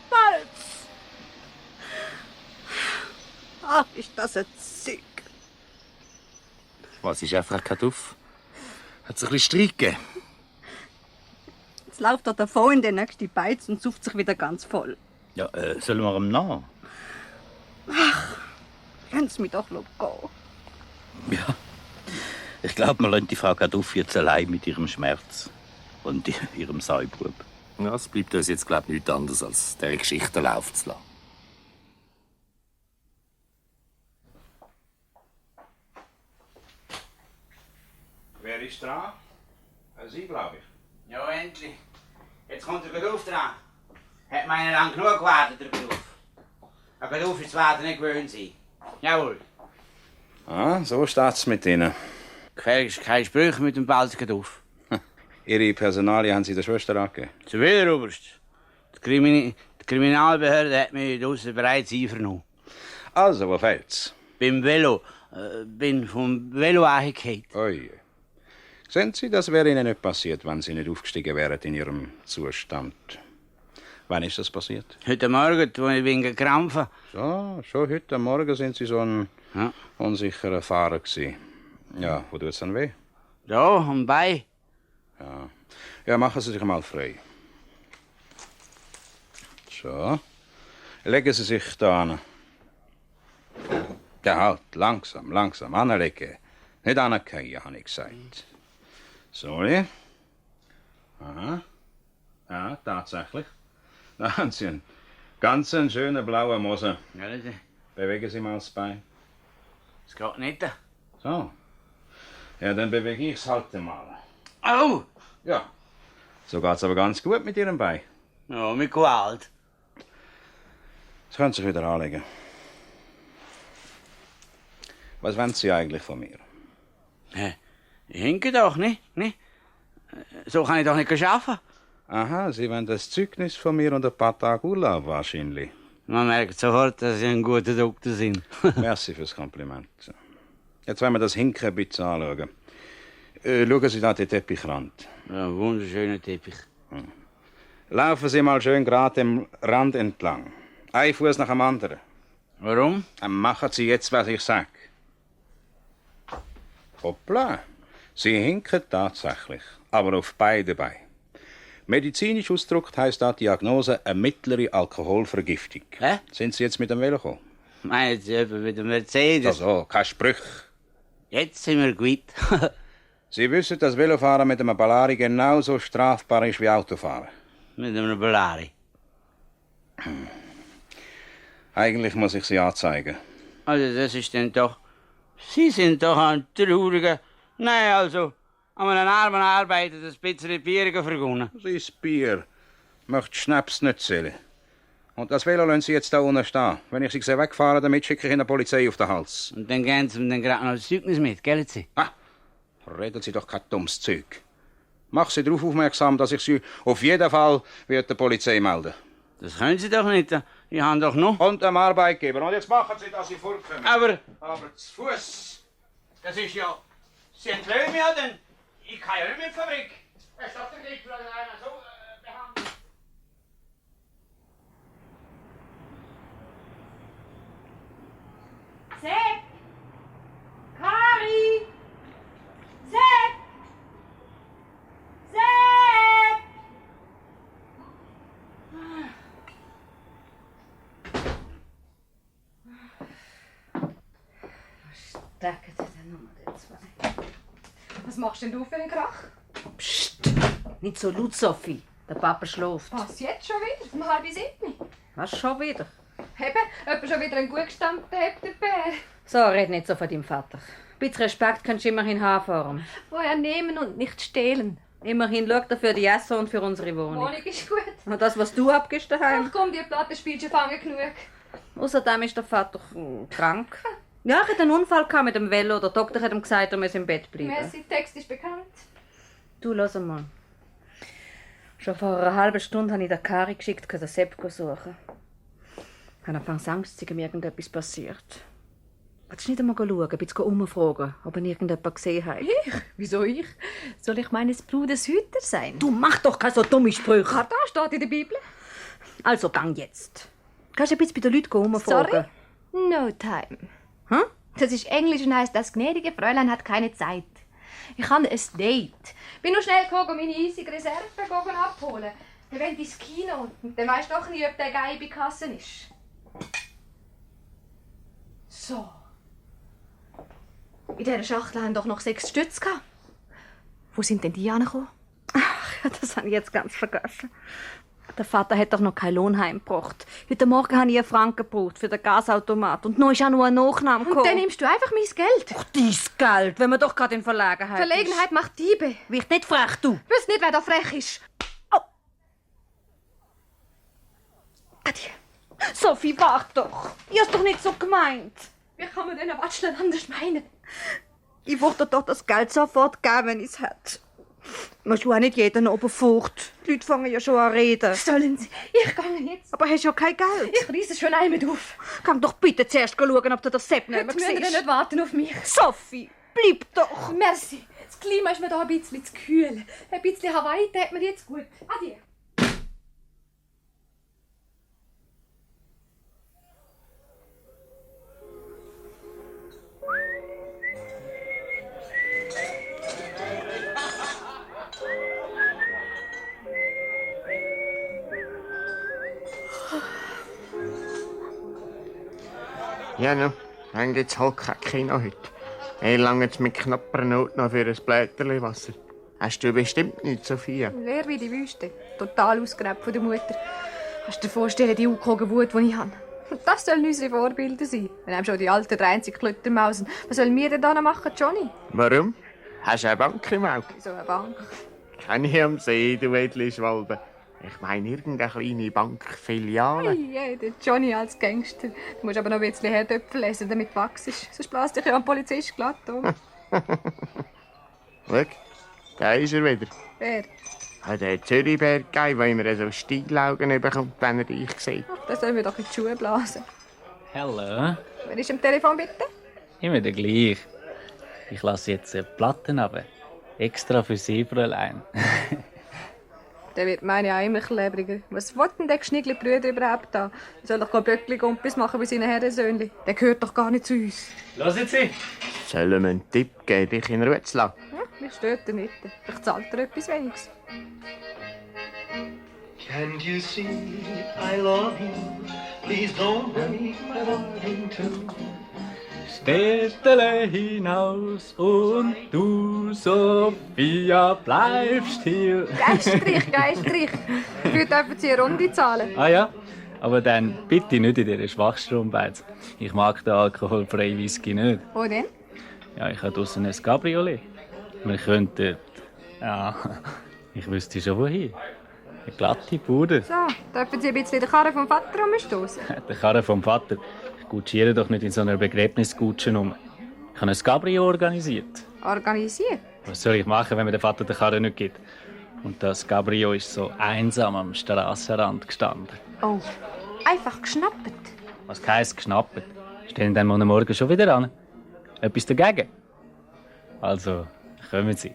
Balz! Ach, ist das ein Zeug. Was ist einfach Kaduff? Hat es ein bisschen Streit gegeben? Jetzt läuft er davon in den nächsten Beiz und sucht sich wieder ganz voll. Ja, sollen wir ihm nach? Ach, lassen Sie mich doch gehen. Ja. Ich glaube, wir lassen die Frau Kaduff jetzt allein mit ihrem Schmerz und ihrem Säubub. Ja, es bleibt uns jetzt, glaube ich, nichts anderes, als dieser Geschichte laufen zu lassen. Wer ist dran? Sie, glaube ich. Ja, endlich. Jetzt kommt der Beruf dran. Hat meine lang genug gewartet, der Beruf. Ein Beruf ist das Warten nicht gewöhnt sein. Jawohl. Ah, so steht's mit Ihnen. Gefälligst keine Sprüche mit dem Balzgeduf. Ihre Personalien haben Sie der Schwester angegeben? Ziviloberst. Die Kriminalbehörde hat mich draussen bereits einvernommen. Also, wo fehlt's? Beim Velo. Bin vom Velo angefallen. Oje. Sehen Sie, das wäre Ihnen nicht passiert, wenn Sie nicht aufgestiegen wären in Ihrem Zustand. Wann ist das passiert? Heute Morgen, als ich bin gekrampfen. So, schon heute Morgen sind Sie so ein unsicherer Fahrer gewesen. Ja, wo tut's dann weh? Da, am Bein. Ja, machen Sie sich mal frei. So. Legen Sie sich da an. Ja, halt, langsam, langsam. Anlegen. Nicht anerkennen, habe ich gesagt. Sorry. Aha. Ja, tatsächlich. Da haben Sie einen ganz schönen blauen Mose. Ja, das Bewegen Sie mal das Bein. geht nicht. So. Ja, dann bewege ich es halt mal. Oh! Ja. So geht's aber ganz gut mit Ihrem Bein. Ja, mit Gewalt. Jetzt können Sie sich wieder anlegen. Was wollen Sie eigentlich von mir? Ich hinke doch, nicht? So kann ich doch nicht arbeiten. Aha, Sie wollen das Zeugnis von mir und ein paar Tage Urlaub wahrscheinlich. Man merkt sofort, dass Sie ein guter Doktor sind. Merci fürs Kompliment. Jetzt wollen wir das Hinken ein bisschen anschauen. Schauen Sie da den Teppichrand. Ja, wunderschöner Teppich. Laufen Sie mal schön gerade am Rand entlang. Ein Fuß nach dem anderen. Warum? Dann machen Sie jetzt, was ich sage. Hoppla. Sie hinken tatsächlich, aber auf beide Beine. Medizinisch ausgedrückt heisst da Diagnose eine mittlere Alkoholvergiftung. Hä? Sind Sie jetzt mit dem Velo gekommen? Meinen Sie etwa mit dem Mercedes? Also, kein Sprüch. Jetzt sind wir quitt. Sie wissen, dass Velofahren mit einem Ballari genauso strafbar ist wie Autofahren. Mit einem Ballari? Eigentlich muss ich Sie anzeigen. Also das ist denn doch... Sie sind doch ein trauriger... Nein, also... An einem armen Arbeiter das bisschen Bier vergonnen. Das ist Bier. Möchte Schnaps nicht zählen. Und das Velo lassen Sie jetzt da unten stehen. Wenn ich Sie sehe wegfahren, damit schicke ich Ihnen die Polizei auf den Hals. Und dann geben Sie mir dann gerade noch das Zeugnis mit, gell Sie? Reden Sie doch kein dummes Zeug. Mach Sie darauf aufmerksam, dass ich Sie auf jeden Fall der Polizei melden. Das können Sie doch nicht. Ich habe doch noch... Und dem Arbeitgeber. Und jetzt machen Sie, dass Sie vorkommen. Aber zu Fuß. das ist ja... Sie entlöhnen mich ja dann. Ich kann ja nicht mehr in die Fabrik. Es ist doch der Gipfel, dass einer so behandelt. Sepp! Kari! Sepp! Sepp! Stecken Sie denn Nummer die zwei? Was machst denn du für einen Krach? Psst! Nicht so laut, Sophie. Der Papa schläft. Was, jetzt schon wieder? Um 6:30? Was schon wieder? Eben, jemand schon wieder einen gut gestampften Hepterbär. So, red nicht so von deinem Vater. Ein bisschen Respekt kannst du immerhin haben vor ihm. Woher nehmen und nicht stehlen. Immerhin schaut er für die Essen und für unsere Wohnung. Wohnung ist gut. Und das, was du abgibst daheim. Ach komm, die Platte spielt schon fangen genug. Außerdem ist der Vater krank. Ja, er hat einen Unfall gehabt mit dem Velo. Der Doktor hat ihm gesagt, er muss im Bett bleiben. Merci, Text ist bekannt. Du, lass mal. Schon vor einer halben Stunde habe ich den Kari geschickt, den Sepp suchen. Ich habe anfangs Angst, dass ihm irgendetwas passiert. Willst du nicht einmal schauen, ein bisschen umfragen, ob ihn irgendjemand gesehen hat? Ich? Wieso ich? Soll ich meines Bruders Hüter sein? Du mach doch keine so dumme Sprüche. Da steht in der Bibel. Also, gang jetzt. Kannst du ein bisschen bei den Leuten umfragen? Sorry? No time. Hm? Das ist Englisch und heisst, das gnädige Fräulein hat keine Zeit. Ich habe ein Date. Bin nur schnell gekommen, meine eisige Reserve abholen. Wir wollen ins Kino. Und dann weisst doch nie, ob der Geil bei Kassen ist. So. In dieser Schachtel haben doch noch 6 Stütze gehabt. Wo sind denn die angekommen? Ach, das habe ich jetzt ganz vergessen. Der Vater hat doch noch keinen Lohn heimgebracht. Heute Morgen habe ich einen Franken gebraucht für den Gasautomat. Und noch ist auch nur ein Nachname gekommen. Und dann nimmst du einfach mein Geld. Ach, dein Geld, wenn man doch gerade in Verlegenheit Verlegenheit macht Diebe. Wird nicht frech, du. Ich wüsste nicht, wer da frech ist. Oh. Sophie, warte doch. Ich hab's doch nicht so gemeint. Wie kann man denn ein Watschler anders meinen? Ich wollte doch das Geld sofort geben, wenn ich es hätte. Musst du auch nicht jeden oben furcht. Die Leute fangen ja schon an reden. Sollen sie? Ich gehe jetzt. Aber hast ja kein Geld. Ich reisse schon einmal auf. Geh doch bitte zuerst schauen, ob du das Sepp nicht mehr Jetzt müsst ihr siehst. nicht warten auf mich. Sophie, bleib doch. Merci. Das Klima ist mir da ein bisschen zu kühl. Ein bisschen Hawaii tät mir jetzt gut. Adieu. Ja, no. Dann gibt's halt kein Kino heute. Wie lange jetzt mit knapper Not noch für ein Blätterli Wasser? Hast du bestimmt nicht, Sophia? Leer wie die Wüste. Total ausgelebt von der Mutter. Kannst du dir vorstellen, die Wut, die ich habe? Das sollen unsere Vorbilder sein. Wenn einem schon die alten 30 Klöttermausen. Was sollen wir denn da noch machen, Johnny? Warum? Hast du eine Bank im Auge? So eine Bank. Keine am See, du Edli-Schwalbe. Ich meine irgendeine kleine Bankfiliale. Hey, der Johnny als Gangster. Du musst aber noch ein bisschen Herdöpfel lesen, damit du wachst. Sonst bläst dich ja ein Polizist glatt um. Schau, da ist er wieder. Wer? Der Zürichberg, der immer so Steilaugen bekommt, wenn er dich sieht. Ach, das soll mir doch in die Schuhe blasen. Hallo. Wer ist am Telefon, bitte? Immer der gleich. Ich lasse jetzt Platten runter. Extra für Sie, Fräulein. Der wird meine auch immer klebriger. Was will denn der geschniegele Brüder überhaupt da? Er soll doch Böckli-Gumpis machen bei seinen Herrensöhnchen. Der gehört doch gar nicht zu uns. Hören Sie! Sollen wir einen Tipp geben, dich in Ruhe zu lassen? Mich stört er nicht. Vielleicht zahlt er etwas Weniges. Can't you see I love you? Please don't break my heart in two. Städtele hinaus und du, Sophia, bleibst hier. Geistreich. Wir dürfen Sie eine Runde zahlen. Ah ja, aber dann bitte nicht in dieser Schwachstrombeiz. Ich mag den alkoholfreien Whisky nicht. Wo denn? Ja, ich habe draussen ein Cabriolet. Wir könnten... Ja, ich wüsste schon wohin. Eine glatte Bude. So, dürfen Sie ein bisschen den Karren vom Vater umstoßen? Der Karren vom Vater. Ich gutschiere doch nicht in so einer Begräbniskutsche rum. Ich habe ein Cabrio organisiert. Organisiert? Was soll ich machen, wenn mir der Vater den Karren nicht gibt? Und das Cabrio ist so einsam am Strassenrand gestanden. Oh, einfach geschnappt? Was heisst geschnappt? Stehen dann morgen schon wieder an? Etwas dagegen? Also, kommen Sie.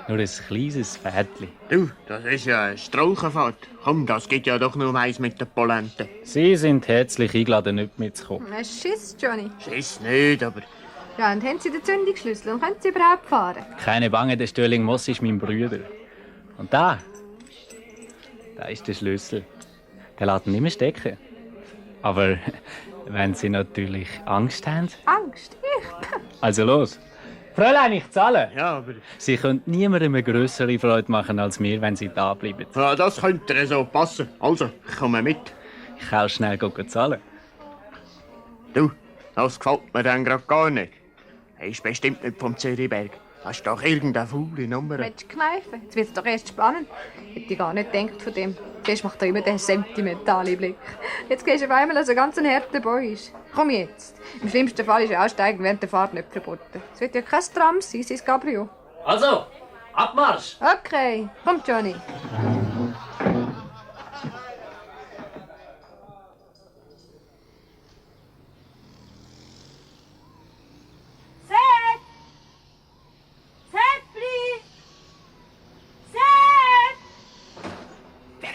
Nur ein kleines Pferdchen. Du, das ist ja eine Strauchenfahrt. Komm, das geht ja doch nur eins mit den Polenten. Sie sind herzlich eingeladen, nicht mitzukommen. Hast du Schiss, Johnny? Schiss nicht, aber... Ja, und haben Sie den Zündungsschlüssel und können Sie überhaupt fahren? Keine Bange, der Störling Moss ist mein Bruder. Und da ist der Schlüssel. Der lässt ihn nicht mehr stecken. Aber wenn Sie natürlich Angst haben... Angst? Ich? Also los. Fräulein, ich zahle. Ja, aber... Sie können niemandem eine grössere Freude machen als mir, wenn Sie da bleiben. Ja, das könnte so passen. Also, ich komme mit. Ich kann auch schnell zahlen. Du, das gefällt mir dann gerade gar nicht. Er ist bestimmt nicht vom Zürichberg. Das ist doch irgendeine faule Nummer. Willst du kneifen? Jetzt wird es doch erst spannend. Hätte ich gar nicht gedacht von dem. Zuerst macht er immer den sentimentalen Blick. Jetzt gehst du auf einmal als ein ganz harter Boy ist. Komm jetzt. Im schlimmsten Fall ist Aussteigen während der Fahrt nicht verboten. Es wird ja kein Tram sein, sein Cabrio. Also, Abmarsch! Okay, komm Johnny.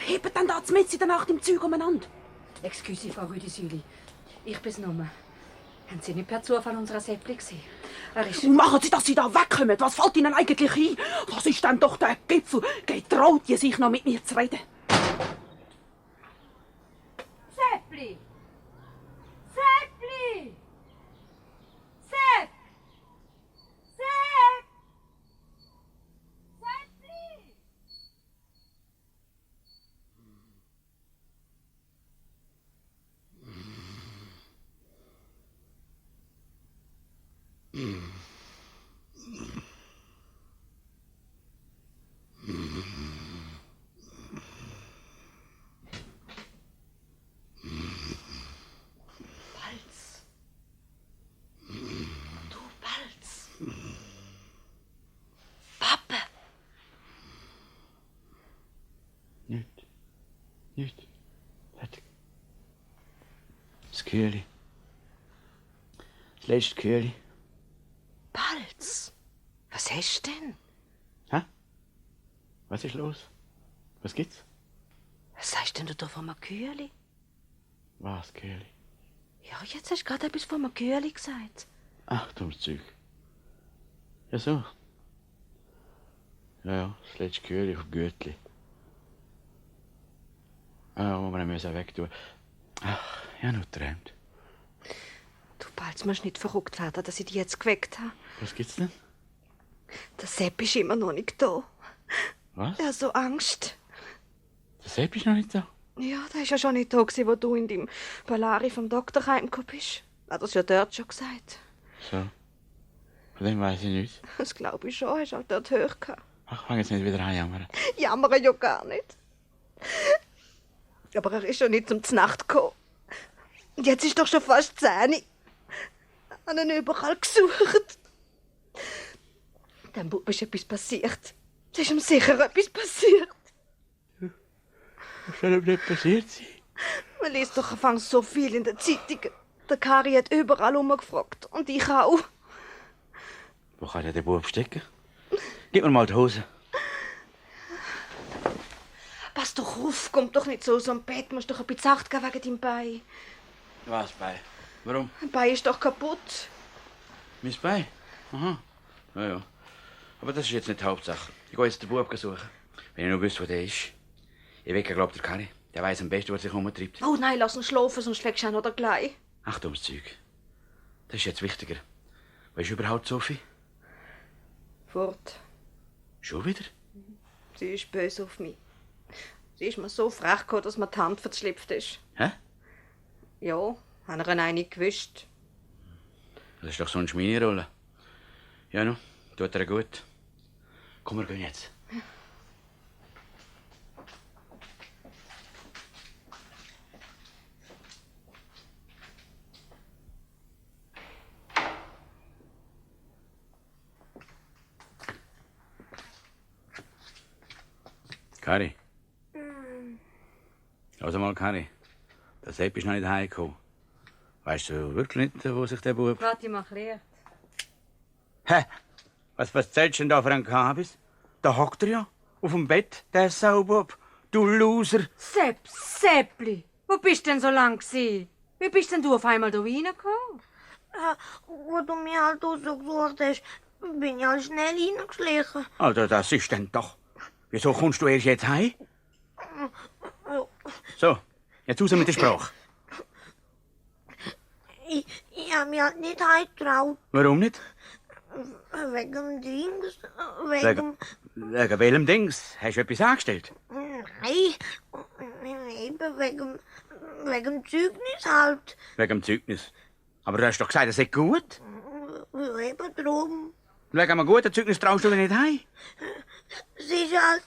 Hebt denn da mitten in der Nacht im Zeug umeinander? Excuse, Frau Rüdisüli. Ich bin's nur. Haben Sie nicht per Zufall unseren Seppli gesehen? Und machen Sie, dass Sie da wegkommen. Was fällt Ihnen eigentlich ein? Das ist dann doch der Gipfel. Getraut ihr sich noch mit mir zu reden? Seppli! Seppli! Sepp! Sepp! Seppli! Nicht. Das Kühli. Das letzte Kühli. Balz, was hast du denn? Hä? Was ist los? Was gibt's? Was sagst denn du da von einem Kühli? Was, Kühli? Ja, jetzt hast du gerade etwas von einem Kühli gesagt. Ach, dummes Zeug. Ja, so. Ja, das letzte Kühli vom Gütli. Ja, wo wir ihn wegtun. Ach, ich habe noch geträumt. Du Bald musst du nicht verrückt werden, dass ich dich jetzt geweckt habe. Was gibt's denn? Der Sepp ist immer noch nicht da. Was? Er hat so Angst. Der Sepp ist noch nicht da? Ja, der ist ja schon nicht da gewesen, wo du in deinem Ballari vom Doktor heimgekommen bist. Hat er es ja dort schon gesagt. So. Von dem weiss ich nicht. Das glaube ich schon, hast du auch dort gehört. Ach, fang jetzt nicht wieder an, jammern. Jammern ja gar nicht. Aber er ist ja nicht zum Znacht gekommen. Und jetzt ist doch schon fast 10. Ich habe ihn überall gesucht. Dem Bub ist etwas passiert. Es ist ihm sicher etwas passiert. Was soll ihm nicht passiert sein? Man liest doch anfangs so viel in den Zeitungen. Der Kari hat überall umgefragt. Und ich auch. Wo kann der Bub stecken? Gib mir mal die Hose. Pass doch auf, komm doch nicht so aus dem Bett. Musst doch ein bisschen Acht geben wegen deinem Bein. Was, Bein? Warum? Dein Bein ist doch kaputt. Mein Bein? Aha. Ja, ja. Aber das ist jetzt nicht die Hauptsache. Ich gehe jetzt den Bub suchen. Wenn ich noch wüsste, wo der ist. Ich wecke, glaubt der Kari. Der weiß am besten, was sich umtreibt. Oh nein, lass ihn schlafen, sonst fliegst du auch noch da gleich. Ach, dummes Zeug. Das ist jetzt wichtiger. Wo ist überhaupt Sophie? Fort. Schon wieder? Sie ist böse auf mich. Sie ist mir so frech gekommen, dass mir die Hand verschlüpft ist. Hä? Ja, haben ihr eine gewusst. Das ist doch sonst meine Rolle. Ja, nu, tut ihr gut. Komm, wir gehen jetzt. Kari. Also mal, Kari. Der Sepp ist noch nicht heimgekommen. Weißt du wirklich nicht, wo sich der Bub... Warte, ich mach Licht. Hä? Was erzählst du denn da für einen Kabis? Da hockt er ja. Auf dem Bett, der Saubub. Du Loser. Seppli, wo bist denn so lang gsi? Wie bist denn du auf einmal da reingekommen? Wo du mich halt rausgesucht hast, bin ich halt schnell reingeschlichen. Also, das ist denn doch... Wieso kommst du erst jetzt heim? So, jetzt raus mit der Sprache. Ich habe mich halt nicht heimgetraut. Warum nicht? Wegen dem Dings. Wegen welchem Dings? Hast du etwas angestellt? Nein, eben wegen dem Zeugnis halt. Wegen dem Zeugnis. Aber du hast doch gesagt, das sei gut. Ja, eben drum. Wegen einem guten Zeugnis traust du dich nicht heim. Sie ist halt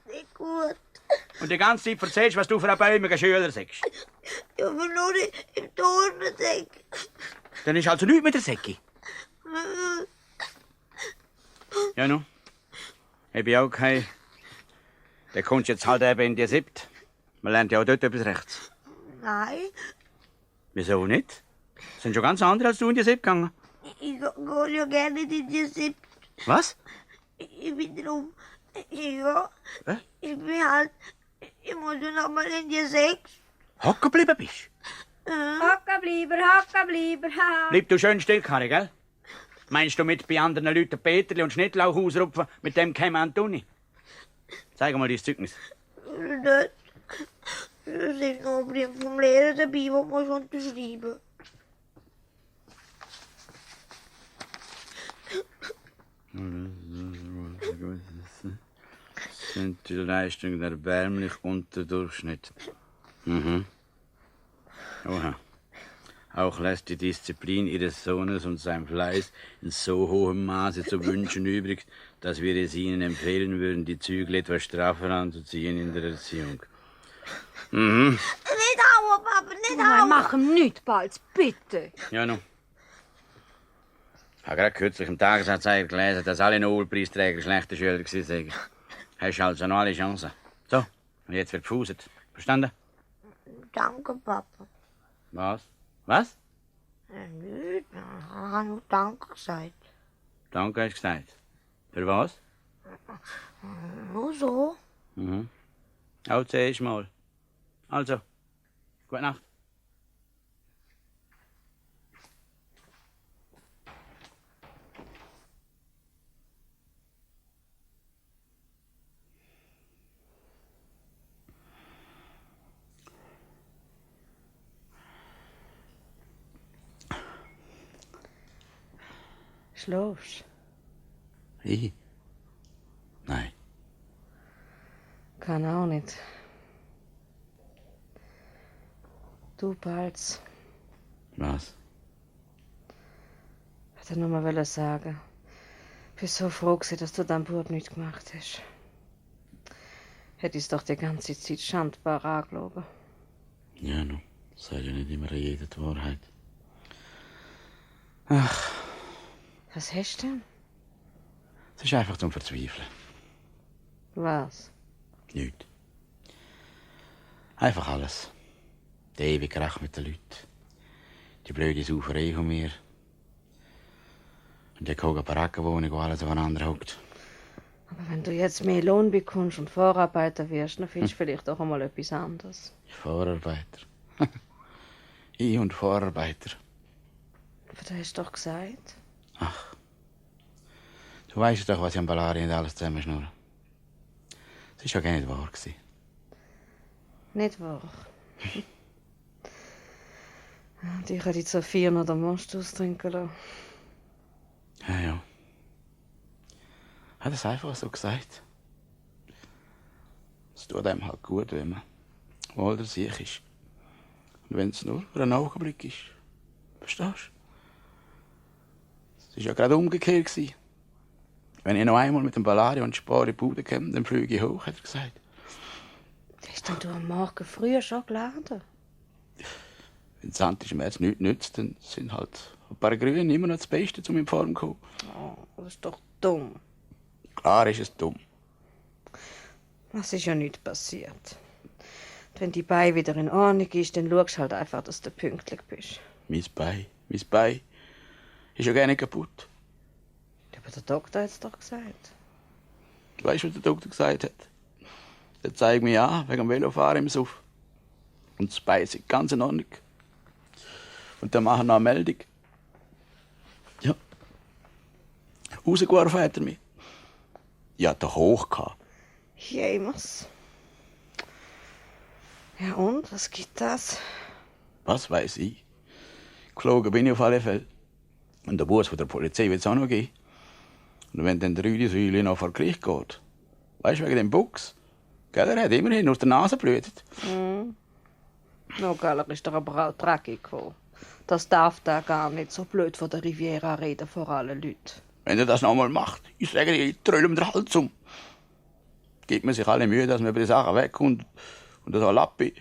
nicht gut. Und die ganze Zeit erzählst, was du für ein bäumiger Schüler sagst. Ja, aber nur im Turnendeck. Dann ist also nichts mit der Säcki. Ja, nu. Ich bin auch kein... Der kommst jetzt halt eben in die 7. Man lernt ja auch dort etwas rechts. Nein, Wieso nicht? Es sind schon ganz andere als du in die 7 gegangen. ich gehe ja gerne in die 7. Was? Ich bin drum. Ja. Ich bin halt. Ich muss ja noch mal in die 6. Hocken geblieben bist? Hocken bleiben, ha. Bleib du schön still, Kari, gell? Meinst du mit bei anderen Leuten Peterli und Schnittlauch ausrupfen, mit dem käme Antoni? Zeig mal dein Zeugnis. Nicht. Es ist noch ein Brief vom Lehrer dabei, den musst du unterschreiben. Sind die Leistungen erbärmlich unter Durchschnitt. Mhm. Oha. Auch lässt die Disziplin ihres Sohnes und sein Fleiß in so hohem Maße zu wünschen übrig, dass wir es ihnen empfehlen würden, die Zügel etwas straffer anzuziehen in der Erziehung. Mhm. Nicht hauen, Papa, nicht Nein, hauen. mach ihm nichts, Balz, bitte. Ja, nun. Ich habe gerade kürzlich im Tagesanzeiger gelesen, dass alle Nobelpreisträger schlechte Schüler waren. Hast du also noch alle Chancen. So, und jetzt wird gefuset. Verstanden? Danke, Papa. Was? Was? Nicht, ich habe nur Danke gesagt. Danke, hast du gesagt. Für was? Nur so. Mhm. Auch zuerst mal. Also, gute Nacht. Schläfst Ich? Nein. Kann auch nicht. Du, Balz, Was? ich wollte nur mal sagen. Ich bin so froh gewesen, dass du deinem Bub nichts gemacht hast. Hätte ich es doch die ganze Zeit schandbar angelogen. Ja, no. Sag ja nicht immer jeder die Wahrheit. Ach, Was hast du denn? es ist einfach zum Verzweifeln. Was? Nichts. Einfach alles. Der ewige Krach mit den Leuten. Die blöde Sauferei von mir. Und die hohe Barackenwohnung, wo alles aufeinander hockt. Aber wenn du jetzt mehr Lohn bekommst und Vorarbeiter wirst, dann findest du vielleicht doch einmal etwas anderes. Vorarbeiter. Ich und Vorarbeiter. Aber du hast doch gesagt. Du weißt doch, was ich am Ballari nicht alles zusammenschnurre. Es war ja gar nicht wahr gewesen. Nicht wahr? Und ich habe die Sophia noch den Most austrinken lassen. Ja. Hat es einfach so gesagt. Es tut einem halt gut, wenn man wohl der sich ist. Und wenn es nur für einen Augenblick ist. Verstehst du? Es war ja gerade umgekehrt gewesen. Wenn ich noch einmal mit dem Ballari und Spar in die Bude komme, dann fliege ich hoch, hat er gesagt. Hast denn du am Morgen früher schon geladen? Wenn das Antischmerz nichts nützt, dann sind halt ein paar Grüne immer noch das Beste, um in Form zu kommen. Oh, das ist doch dumm. Klar ist es dumm. Es ist ja nichts passiert. Und wenn die Beine wieder in Ordnung ist, dann schaust du halt einfach, dass du pünktlich bist. Mein Bein ist ja gar nicht kaputt. Aber der Doktor hat es doch gesagt. Weißt du, was der Doktor gesagt hat? Der zeigt mich an, wegen dem Velofahren im Suff. Und das Bein ist ganz in Ordnung. Und dann machen wir noch eine Meldung. Ja. Rausgeworfen hat er mich. Ich hatte doch hoch gehabt. Jemals. Ja und, was gibt das? Was weiß ich? Geflogen bin ich auf alle Fälle. Und der Bus von der Polizei wird es auch noch geben. Und wenn dann der Rüdi Säule noch vor Gericht geht, weißt du, wegen dem Buchs, gell, er hat immerhin aus der Nase blutet. No, Galler ist doch aber auch dreckig gekommen. Das darf da gar nicht so blöd von der Riviera reden vor allen Leuten. Wenn er das noch mal macht, ich sage dir, ich tröll ihm den Hals um. Gibt man sich alle Mühe, dass man über die Sachen wegkommt. Und so ein Lappi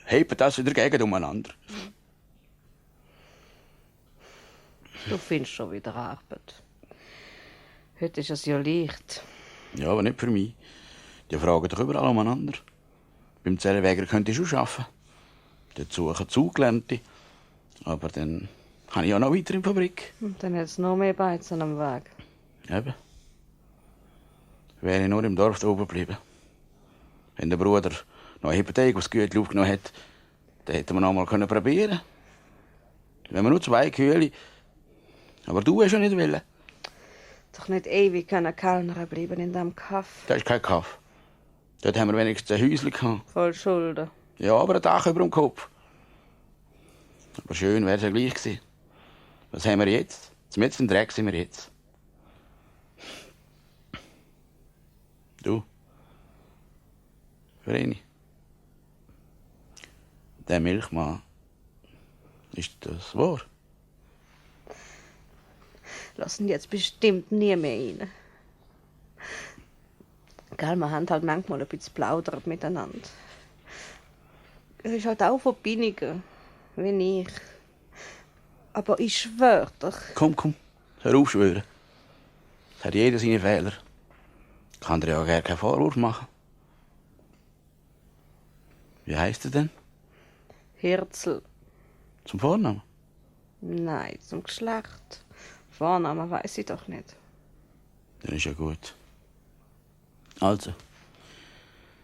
hebt das wieder gegen umeinander. Du findest schon wieder Arbeit. Heute ist es ja leicht. Ja, aber nicht für mich. Die fragen doch überall umeinander. Beim Zellweger könnte ich schon arbeiten. Dort suchen Zugelernte. Aber dann habe ich ja noch weiter in der Fabrik. Und dann hat es noch mehr Beizen am Weg. Eben. Wäre ich nur im Dorf oben geblieben. Wenn der Bruder noch eine Hypothek aufs Gütli aufgenommen hat, dann hätten wir noch mal probieren können. Wenn wir nur 2 Kühe. Aber du hast ja nicht wollen. Doch nicht ewig können Kellner bleiben in diesem Kaff. Das ist kein Kaff. Dort haben wir wenigstens ein Häuschen gehabt. Voll Schulden. Ja, aber ein Dach über dem Kopf. Aber schön wäre es ja gleich gewesen. Was haben wir jetzt? Mitten im Dreck sind wir jetzt. Du. Vreni. Der Milchmann. Ist das wahr? Lassen jetzt bestimmt nie mehr rein. Gell, wir haben halt manchmal ein bisschen plaudert miteinander. Er ist halt auch von Binnigen, wie ich. Aber ich schwör doch. Komm. Hör auf schwören. Es hat jeder seine Fehler. Ich kann dir ja gar keinen Vorwurf machen. Wie heisst er denn? Hirzel. Zum Vornamen? Nein, zum Geschlecht. Vornamen weiß ich doch nicht. Dann ist ja gut. Also,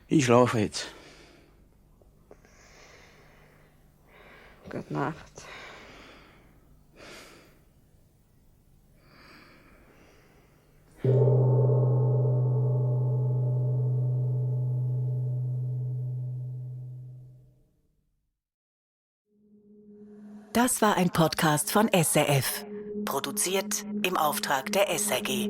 ich schlafe jetzt. Gute Nacht. Das war ein Podcast von SRF. Produziert im Auftrag der SRG.